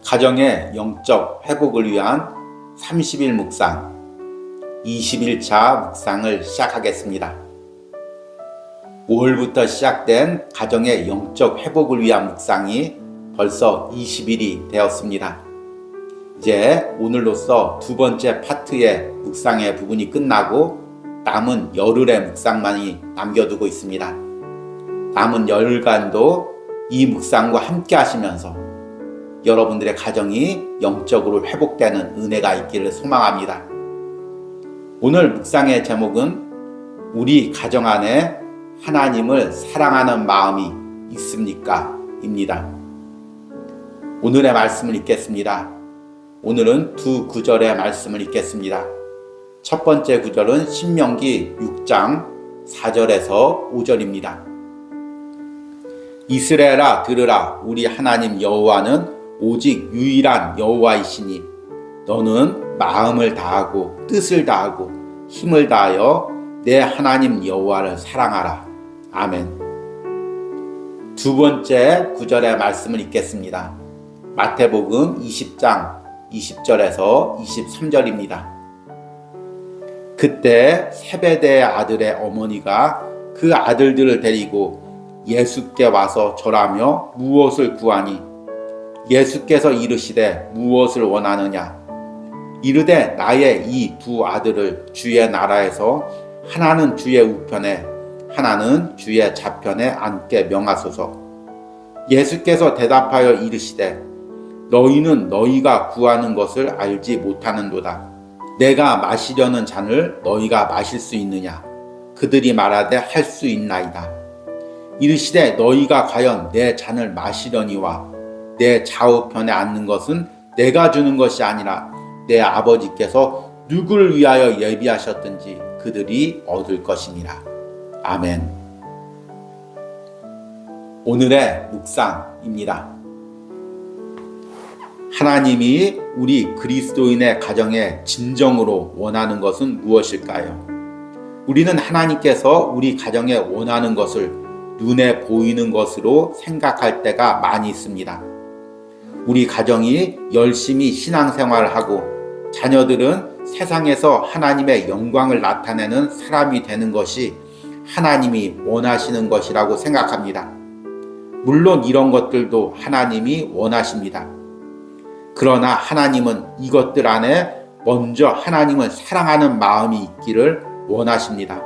가정의 영적 회복을 위한 30일 묵상 21차 묵상을 시작하겠습니다. 5월부터 시작된 가정의 영적 회복을 위한 묵상이 벌써 20일이 되었습니다. 이제 오늘로써 두 번째 파트의 묵상의 부분이 끝나고 남은 열흘의 묵상만이 남겨두고 있습니다. 남은 열흘간도 이 묵상과 함께 하시면서 여러분들의 가정이 영적으로 회복되는 은혜가 있기를 소망합니다. 오늘 묵상의 제목은 우리 가정 안에 하나님을 사랑하는 마음이 있습니까? 입니다. 오늘의 말씀을 읽겠습니다. 오늘은 두 구절의 말씀을 읽겠습니다. 첫 번째 구절은 신명기 6장 4절에서 5절입니다. 이스라엘아 들으라, 우리 하나님 여호와는 오직 유일한 여호와이시니 너는 마음을 다하고 뜻을 다하고 힘을 다하여 내 하나님 여호와를 사랑하라. 아멘. 두 번째 구절의 말씀을 읽겠습니다. 마태복음 20장 20절에서 23절입니다. 그때 세베대의 아들의 어머니가 그 아들들을 데리고 예수께 와서 절하며 무엇을 구하니 예수께서 이르시되 무엇을 원하느냐 이르되 나의 이 두 아들을 주의 나라에서 하나는 주의 우편에 하나는 주의 좌편에 앉게 명하소서. 예수께서 대답하여 이르시되 너희는 너희가 구하는 것을 알지 못하는도다. 내가 마시려는 잔을 너희가 마실 수 있느냐? 그들이 말하되 할 수 있나이다. 이르시되 너희가 과연 내 잔을 마시려니와 내 좌우편에 앉는 것은 내가 주는 것이 아니라 내 아버지께서 누구를 위하여 예비하셨든지 그들이 얻을 것이니라. 아멘. 오늘의 묵상입니다. 하나님이 우리 그리스도인의 가정에 진정으로 원하는 것은 무엇일까요? 우리는 하나님께서 우리 가정에 원하는 것을 눈에 보이는 것으로 생각할 때가 많이 있습니다. 우리 가정이 열심히 신앙생활을 하고 자녀들은 세상에서 하나님의 영광을 나타내는 사람이 되는 것이 하나님이 원하시는 것이라고 생각합니다. 물론 이런 것들도 하나님이 원하십니다. 그러나 하나님은 이것들 안에 먼저 하나님을 사랑하는 마음이 있기를 원하십니다.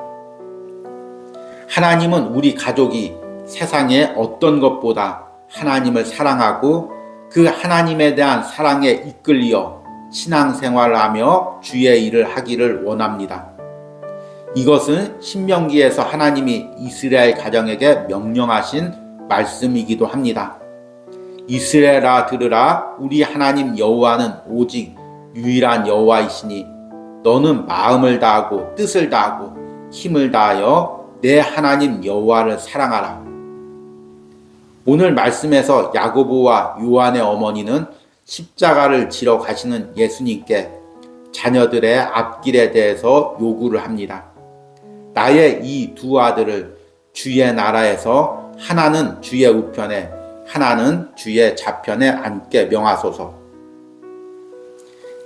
하나님은 우리 가족이 세상의 어떤 것보다 하나님을 사랑하고 그 하나님에 대한 사랑에 이끌려 신앙생활을 하며 주의 일을 하기를 원합니다. 이것은 신명기에서 하나님이 이스라엘 가정에게 명령하신 말씀이기도 합니다. 이스라엘아 들으라, 우리 하나님 여호와는 오직 유일한 여호와이시니 너는 마음을 다하고 뜻을 다하고 힘을 다하여 내 하나님 여호와를 사랑하라. 오늘 말씀에서 야고보와 요한의 어머니는 십자가를 지러 가시는 예수님께 자녀들의 앞길에 대해서 요구를 합니다. 나의 이 두 아들을 주의 나라에서 하나는 주의 우편에 하나는 주의 좌편에 앉게 명하소서.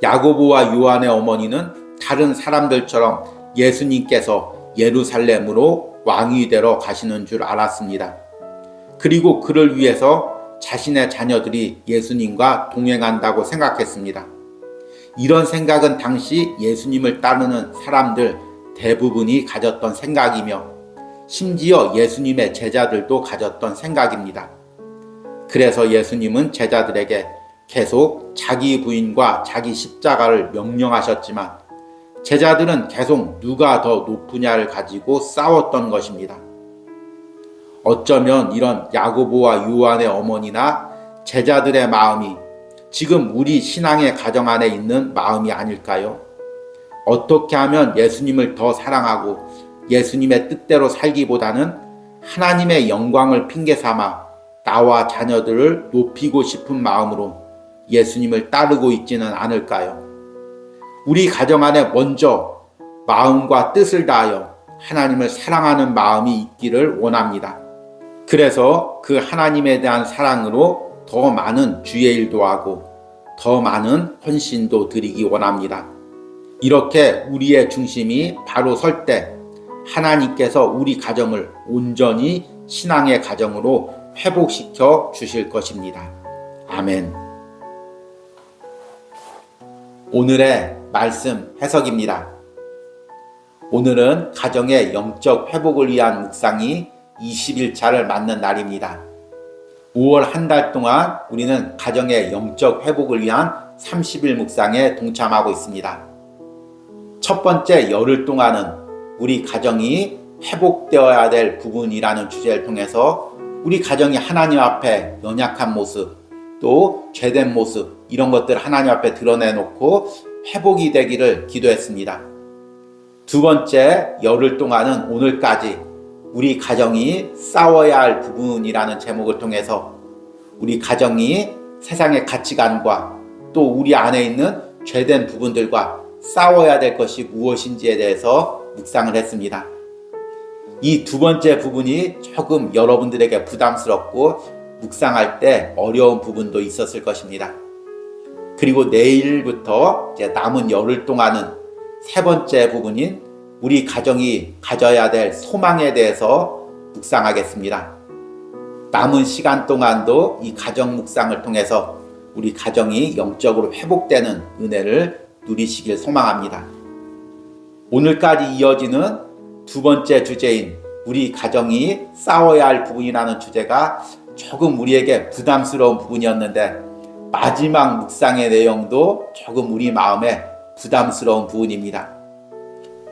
야고보와 요한의 어머니는 다른 사람들처럼 예수님께서 예루살렘으로 왕위 되러 가시는 줄 알았습니다. 그리고 그를 위해서 자신의 자녀들이 예수님과 동행한다고 생각했습니다. 이런 생각은 당시 예수님을 따르는 사람들 대부분이 가졌던 생각이며 심지어 예수님의 제자들도 가졌던 생각입니다. 그래서 예수님은 제자들에게 계속 자기 부인과 자기 십자가를 명령하셨지만 제자들은 계속 누가 더 높으냐를 가지고 싸웠던 것입니다. 어쩌면 이런 야고보와 요한의 어머니나 제자들의 마음이 지금 우리 신앙의 가정 안에 있는 마음이 아닐까요? 어떻게 하면 예수님을 더 사랑하고 예수님의 뜻대로 살기보다는 하나님의 영광을 핑계 삼아 나와 자녀들을 높이고 싶은 마음으로 예수님을 따르고 있지는 않을까요? 우리 가정 안에 먼저 마음과 뜻을 다하여 하나님을 사랑하는 마음이 있기를 원합니다. 그래서 그 하나님에 대한 사랑으로 더 많은 주의 일도 하고 더 많은 헌신도 드리기 원합니다. 이렇게 우리의 중심이 바로 설 때 하나님께서 우리 가정을 온전히 신앙의 가정으로 회복시켜 주실 것입니다. 아멘. 오늘의 말씀 해석입니다. 오늘은 가정의 영적 회복을 위한 묵상이 20일차를 맞는 날입니다. 5월 한 달 동안 우리는 가정의 영적 회복을 위한 30일 묵상에 동참하고 있습니다. 첫 번째 열흘 동안은 우리 가정이 회복되어야 될 부분이라는 주제를 통해서 우리 가정이 하나님 앞에 연약한 모습, 또 죄된 모습, 이런 것들을 하나님 앞에 드러내놓고 회복이 되기를 기도했습니다. 두 번째 열흘 동안은 오늘까지 우리 가정이 싸워야 할 부분이라는 제목을 통해서 우리 가정이 세상의 가치관과 또 우리 안에 있는 죄된 부분들과 싸워야 될 것이 무엇인지에 대해서 묵상을 했습니다. 이 두 번째 부분이 조금 여러분들에게 부담스럽고 묵상할 때 어려운 부분도 있었을 것입니다. 그리고 내일부터 이제 남은 열흘 동안은 세 번째 부분인 우리 가정이 가져야 될 소망에 대해서 묵상하겠습니다. 남은 시간 동안도 이 가정 묵상을 통해서 우리 가정이 영적으로 회복되는 은혜를 누리시길 소망합니다. 오늘까지 이어지는 두 번째 주제인 우리 가정이 싸워야 할 부분이라는 주제가 조금 우리에게 부담스러운 부분이었는데 마지막 묵상의 내용도 조금 우리 마음에 부담스러운 부분입니다.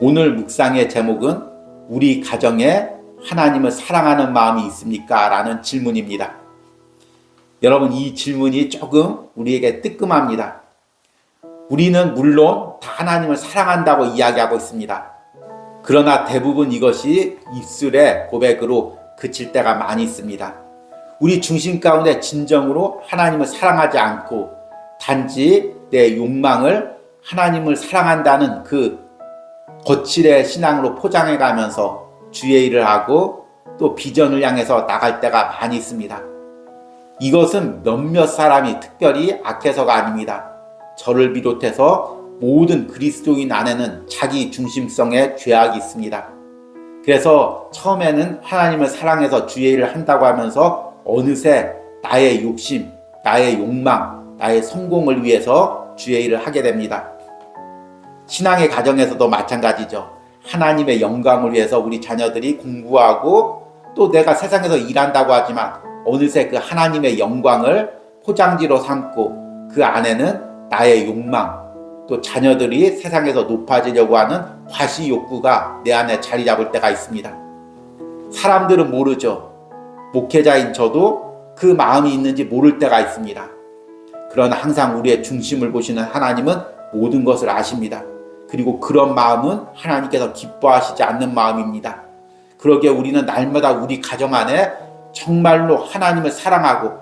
오늘 묵상의 제목은 우리 가정에 하나님을 사랑하는 마음이 있습니까? 라는 질문입니다. 여러분, 이 질문이 조금 우리에게 뜨끔합니다. 우리는 물론 다 하나님을 사랑한다고 이야기하고 있습니다. 그러나 대부분 이것이 입술의 고백으로 그칠 때가 많이 있습니다. 우리 중심 가운데 진정으로 하나님을 사랑하지 않고 단지 내 욕망을 하나님을 사랑한다는 그 거칠의 신앙으로 포장해 가면서 주의 일을 하고 또 비전을 향해서 나갈 때가 많이 있습니다. 이것은 몇몇 사람이 특별히 악해서가 아닙니다. 저를 비롯해서 모든 그리스도인 안에는 자기 중심성의 죄악이 있습니다. 그래서 처음에는 하나님을 사랑해서 주의 일을 한다고 하면서 어느새 나의 욕심, 나의 욕망, 나의 성공을 위해서 주의 일을 하게 됩니다. 신앙의 가정에서도 마찬가지죠. 하나님의 영광을 위해서 우리 자녀들이 공부하고 또 내가 세상에서 일한다고 하지만 어느새 그 하나님의 영광을 포장지로 삼고 그 안에는 나의 욕망, 또 자녀들이 세상에서 높아지려고 하는 과시 욕구가 내 안에 자리 잡을 때가 있습니다. 사람들은 모르죠. 목회자인 저도 그 마음이 있는지 모를 때가 있습니다. 그러나 항상 우리의 중심을 보시는 하나님은 모든 것을 아십니다. 그리고 그런 마음은 하나님께서 기뻐하시지 않는 마음입니다. 그러기에 우리는 날마다 우리 가정 안에 정말로 하나님을 사랑하고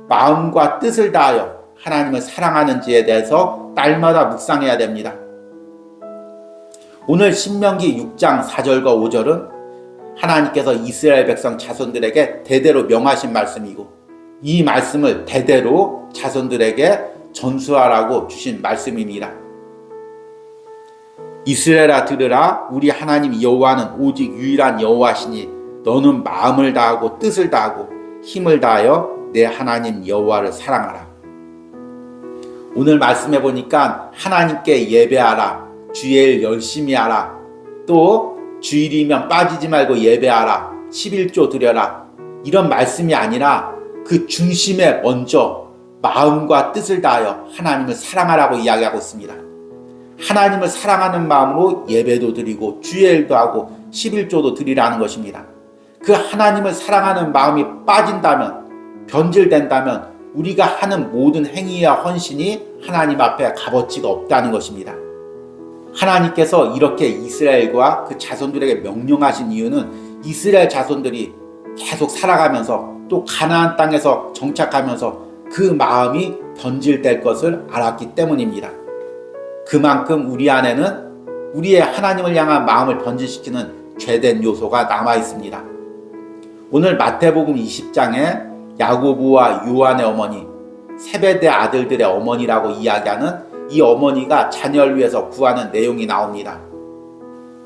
마음과 뜻을 다하여 하나님을 사랑하는지에 대해서 날마다 묵상해야 됩니다. 오늘 신명기 6장 4절과 5절은 하나님께서 이스라엘 백성 자손들에게 대대로 명하신 말씀이고 이 말씀을 대대로 자손들에게 전수하라고 주신 말씀입니다. 이스라엘아 들으라, 우리 하나님 여호와는 오직 유일한 여호와시니 너는 마음을 다하고 뜻을 다하고 힘을 다하여 내 하나님 여호와를 사랑하라. 오늘 말씀해 보니까 하나님께 예배하라, 주일 열심히 하라, 또 주일이면 빠지지 말고 예배하라, 11조 드려라, 이런 말씀이 아니라 그 중심에 먼저 마음과 뜻을 다하여 하나님을 사랑하라고 이야기하고 있습니다. 하나님을 사랑하는 마음으로 예배도 드리고 주일도 하고 11조도 드리라는 것입니다. 그 하나님을 사랑하는 마음이 빠진다면, 변질된다면 우리가 하는 모든 행위와 헌신이 하나님 앞에 값어치가 없다는 것입니다. 하나님께서 이렇게 이스라엘과 그 자손들에게 명령하신 이유는 이스라엘 자손들이 계속 살아가면서 또 가나안 땅에서 정착하면서 그 마음이 변질될 것을 알았기 때문입니다. 그만큼 우리 안에는 우리의 하나님을 향한 마음을 변질시키는 죄된 요소가 남아 있습니다. 오늘 마태복음 20장에 야고보와 요한의 어머니 세베대 아들들의 어머니라고 이야기하는 이 어머니가 자녀를 위해서 구하는 내용이 나옵니다.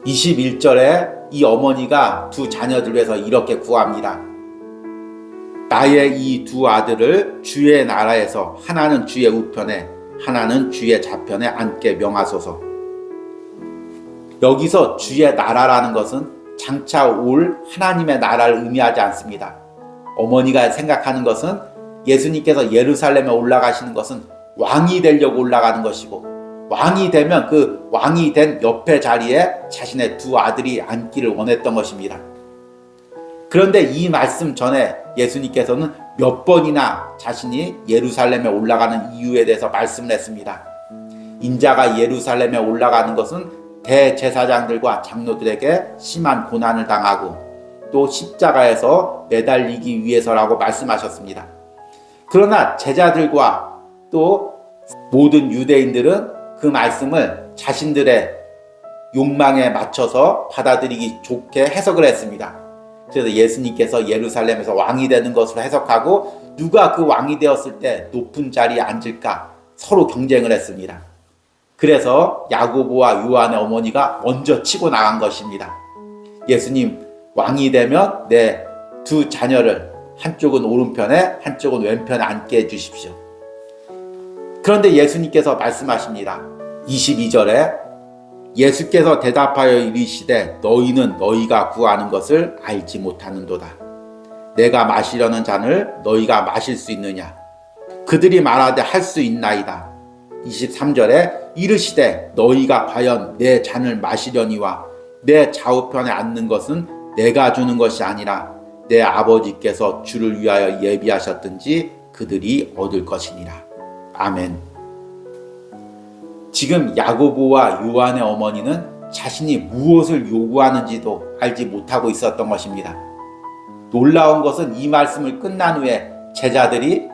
21절에 이 어머니가 두 자녀들 위해서 이렇게 구합니다. 나의 이 두 아들을 주의 나라에서 하나는 주의 우편에 하나는 주의 좌편에 앉게 명하소서. 여기서 주의 나라라는 것은 장차 올 하나님의 나라를 의미하지 않습니다. 어머니가 생각하는 것은 예수님께서 예루살렘에 올라가시는 것은 왕이 되려고 올라가는 것이고, 왕이 되면 그 왕이 된 옆에 자리에 자신의 두 아들이 앉기를 원했던 것입니다. 그런데 이 말씀 전에 예수님께서는 몇 번이나 자신이 예루살렘에 올라가는 이유에 대해서 말씀을 했습니다. 인자가 예루살렘에 올라가는 것은 대제사장들과 장로들에게 심한 고난을 당하고 또 십자가에서 매달리기 위해서라고 말씀하셨습니다. 그러나 제자들과 또 모든 유대인들은 그 말씀을 자신들의 욕망에 맞춰서 받아들이기 좋게 해석을 했습니다. 그래서 예수님께서 예루살렘에서 왕이 되는 것으로 해석하고 누가 그 왕이 되었을 때 높은 자리에 앉을까 서로 경쟁을 했습니다. 그래서 야고보와 요한의 어머니가 먼저 치고 나간 것입니다. 예수님 왕이 되면 내 두 자녀를 한쪽은 오른편에 한쪽은 왼편에 앉게 해주십시오. 그런데 예수님께서 말씀하십니다. 22절에 예수께서 대답하여 이르시되 너희는 너희가 구하는 것을 알지 못하는도다. 내가 마시려는 잔을 너희가 마실 수 있느냐? 그들이 말하되 할 수 있나이다. 23절에 이르시되 너희가 과연 내 잔을 마시려니와 내 좌우편에 앉는 것은 내가 주는 것이 아니라 내 아버지께서 주를 위하여 예비하셨든지 그들이 얻을 것이니라. 아멘. 지금 야고보와 요한의 어머니는 자신이 무엇을 요구하는지도 알지 못하고 있었던 것입니다. 놀라운 것은 이 말씀을 끝난 후에 제자들이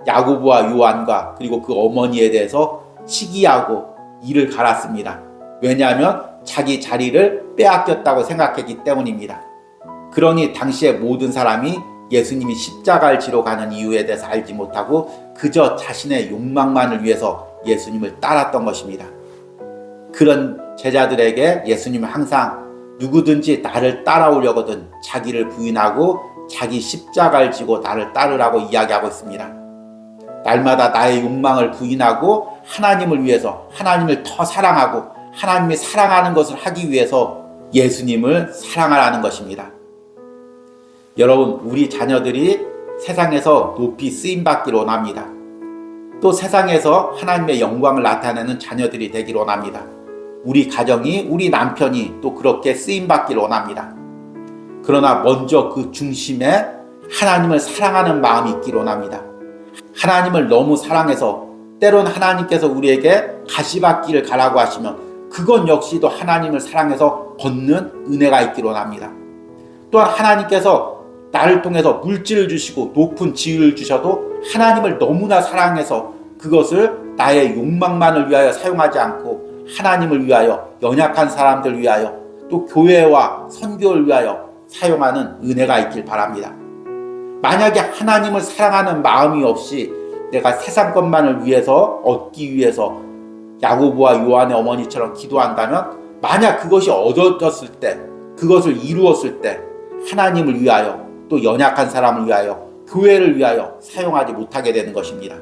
야고보와 요한과 그리고 그 어머니에 대해서 시기하고 이를 갈았습니다. 왜냐하면 자기 자리를 빼앗겼다고 생각했기 때문입니다. 그러니 당시의 모든 사람이 예수님이 십자가를 지러 가는 이유에 대해서 알지 못하고 그저 자신의 욕망만을 위해서 예수님을 따랐던 것입니다. 그런 제자들에게 예수님은 항상 누구든지 나를 따라오려거든 자기를 부인하고 자기 십자가를 지고 나를 따르라고 이야기하고 있습니다. 날마다 나의 욕망을 부인하고 하나님을 위해서 하나님을 더 사랑하고 하나님이 사랑하는 것을 하기 위해서 예수님을 사랑하라는 것입니다. 여러분, 우리 자녀들이 세상에서 높이 쓰임받기를 원합니다. 또 세상에서 하나님의 영광을 나타내는 자녀들이 되기를 원합니다. 우리 가정이, 우리 남편이 또 그렇게 쓰임받기를 원합니다. 그러나 먼저 그 중심에 하나님을 사랑하는 마음이 있기를 원합니다. 하나님을 너무 사랑해서 때론 하나님께서 우리에게 가시밭길을 가라고 하시면 그건 역시도 하나님을 사랑해서 걷는 은혜가 있기를 원합니다. 또한 하나님께서 나를 통해서 물질을 주시고 높은 지위를 주셔도 하나님을 너무나 사랑해서 그것을 나의 욕망만을 위하여 사용하지 않고 하나님을 위하여, 연약한 사람들 위하여, 또 교회와 선교를 위하여 사용하는 은혜가 있길 바랍니다. 만약에 하나님을 사랑하는 마음이 없이 내가 세상 것만을 위해서 얻기 위해서 야고보와 요한의 어머니처럼 기도한다면 만약 그것이 얻어졌을 때, 그것을 이루었을 때 하나님을 위하여 또 연약한 사람을 위하여 교회를 위하여 사용하지 못하게 되는 것입니다.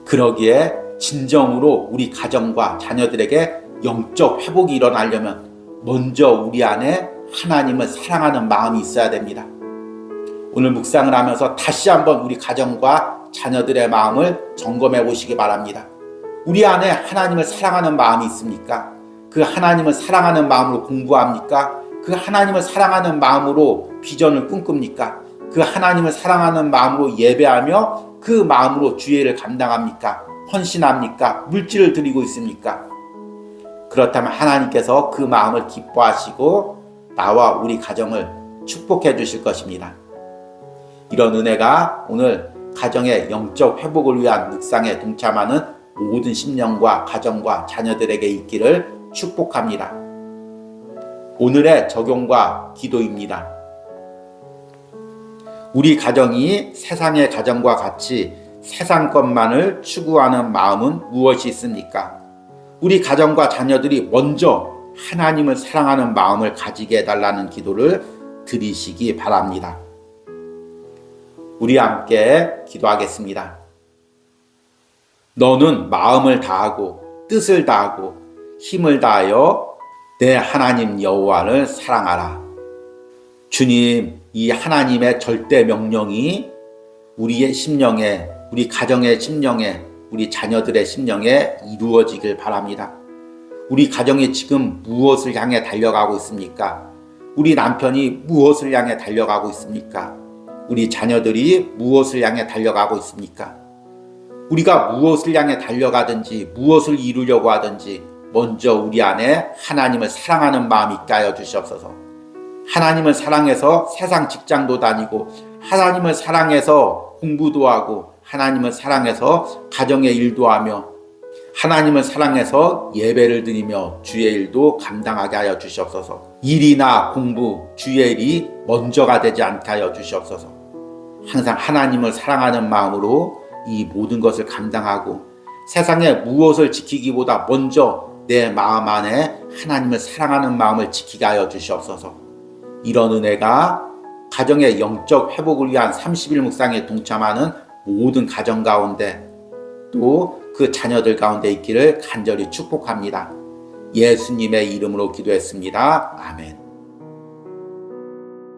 그러기에 진정으로 우리 가정과 자녀들에게 영적 회복이 일어나려면 먼저 우리 안에 하나님을 사랑하는 마음이 있어야 됩니다. 오늘 묵상을 하면서 다시 한번 우리 가정과 자녀들의 마음을 점검해 보시기 바랍니다. 우리 안에 하나님을 사랑하는 마음이 있습니까? 그 하나님을 사랑하는 마음으로 공부합니까? 그 하나님을 사랑하는 마음으로 비전을 꿈꿉니까? 그 하나님을 사랑하는 마음으로 예배하며 그 마음으로 주의를 감당합니까? 헌신합니까? 물질을 드리고 있습니까? 그렇다면 하나님께서 그 마음을 기뻐하시고 나와 우리 가정을 축복해 주실 것입니다. 이런 은혜가 오늘 가정의 영적 회복을 위한 묵상에 동참하는 모든 심령과 가정과 자녀들에게 있기를 축복합니다. 오늘의 적용과 기도입니다. 우리 가정이 세상의 가정과 같이 세상 것만을 추구하는 마음은 무엇이 있습니까? 우리 가정과 자녀들이 먼저 하나님을 사랑하는 마음을 가지게 해달라는 기도를 드리시기 바랍니다. 우리 함께 기도하겠습니다. 너는 마음을 다하고 뜻을 다하고 힘을 다하여 내 하나님 여호와를 사랑하라. 주님, 이 하나님의 절대 명령이 우리의 심령에, 우리 가정의 심령에, 우리 자녀들의 심령에 이루어지길 바랍니다. 우리 가정이 지금 무엇을 향해 달려가고 있습니까? 우리 남편이 무엇을 향해 달려가고 있습니까? 우리 자녀들이 무엇을 향해 달려가고 있습니까? 우리가 무엇을 향해 달려가든지 무엇을 이루려고 하든지 먼저 우리 안에 하나님을 사랑하는 마음이 있게 하여 주시옵소서. 하나님을 사랑해서 세상 직장도 다니고, 하나님을 사랑해서 공부도 하고, 하나님을 사랑해서 가정의 일도 하며, 하나님을 사랑해서 예배를 드리며 주의 일도 감당하게 하여 주시옵소서. 일이나 공부, 주의 일이 먼저가 되지 않게 하여 주시옵소서. 항상 하나님을 사랑하는 마음으로 이 모든 것을 감당하고, 세상에 무엇을 지키기보다 먼저 내 마음 안에 하나님을 사랑하는 마음을 지키게 하여 주시옵소서. 이런 은혜가 가정의 영적 회복을 위한 30일 묵상에 동참하는 모든 가정 가운데, 또 그 자녀들 가운데 있기를 간절히 축복합니다. 예수님의 이름으로 기도했습니다. 아멘.